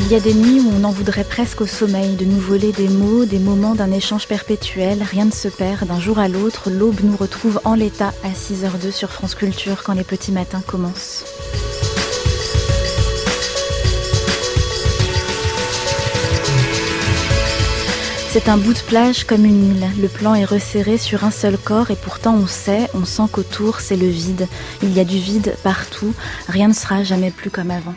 Il y a des nuits où on en voudrait presque au sommeil, de nous voler des mots, des moments d'un échange perpétuel, rien ne se perd, d'un jour à l'autre, l'aube nous retrouve en l'état à 6h02 sur France Culture quand les petits matins commencent. C'est un bout de plage comme une île, le plan est resserré sur un seul corps et pourtant on sent qu'autour c'est le vide. Il y a du vide partout, rien ne sera jamais plus comme avant.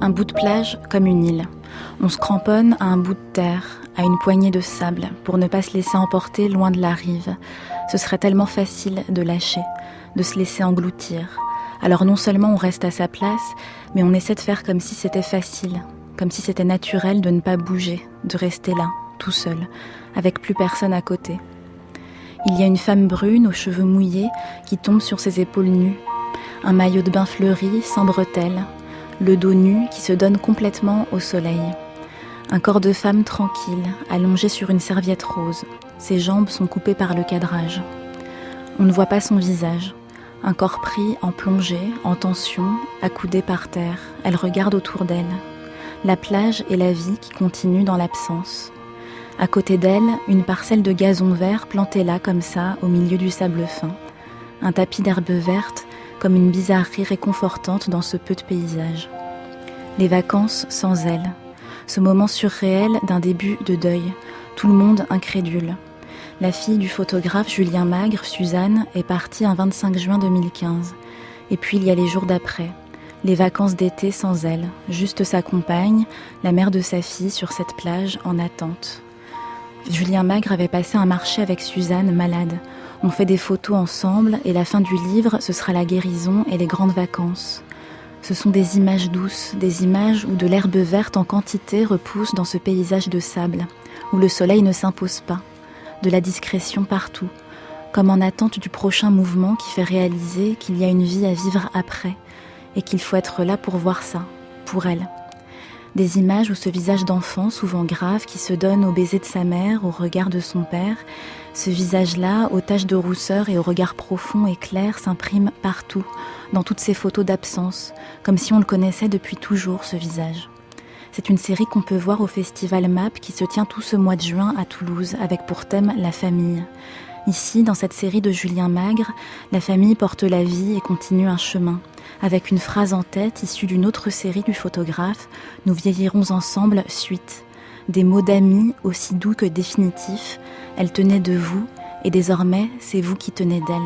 Un bout de plage comme une île. On se cramponne à un bout de terre, à une poignée de sable, pour ne pas se laisser emporter loin de la rive. Ce serait tellement facile de lâcher, de se laisser engloutir. Alors non seulement on reste à sa place, mais on essaie de faire comme si c'était facile, comme si c'était naturel de ne pas bouger, de rester là, tout seul, avec plus personne à côté. Il y a une femme brune aux cheveux mouillés qui tombe sur ses épaules nues, un maillot de bain fleuri, sans bretelles, le dos nu qui se donne complètement au soleil. Un corps de femme tranquille, allongé sur une serviette rose. Ses jambes sont coupées par le cadrage. On ne voit pas son visage. Un corps pris en plongée, en tension, accoudé par terre. Elle regarde autour d'elle. La plage et la vie qui continuent dans l'absence. À côté d'elle, une parcelle de gazon vert plantée là comme ça, au milieu du sable fin. Un tapis d'herbe verte, comme une bizarrerie réconfortante dans ce peu de paysage. Les vacances sans elle. Ce moment surréel d'un début de deuil. Tout le monde incrédule. La fille du photographe Julien Magre, Suzanne, est partie un 25 juin 2015. Et puis il y a les jours d'après. Les vacances d'été sans elle. Juste sa compagne, la mère de sa fille sur cette plage en attente. Julien Magre avait passé un marché avec Suzanne, malade. On fait des photos ensemble et la fin du livre, ce sera la guérison et les grandes vacances. Ce sont des images douces, des images où de l'herbe verte en quantité repousse dans ce paysage de sable, où le soleil ne s'impose pas, de la discrétion partout, comme en attente du prochain mouvement qui fait réaliser qu'il y a une vie à vivre après et qu'il faut être là pour voir ça, pour elle. Des images où ce visage d'enfant, souvent grave, qui se donne au baiser de sa mère, au regard de son père, ce visage-là, aux taches de rousseur et au regard profond et clair, s'imprime partout, dans toutes ces photos d'absence, comme si on le connaissait depuis toujours, ce visage. C'est une série qu'on peut voir au festival MAP qui se tient tout ce mois de juin à Toulouse, avec pour thème la famille. Ici, dans cette série de Julien Magre, la famille porte la vie et continue un chemin. Avec une phrase en tête issue d'une autre série du photographe, nous vieillirons ensemble, suite. Des mots d'amis aussi doux que définitifs, elle tenait de vous et désormais c'est vous qui tenez d'elle.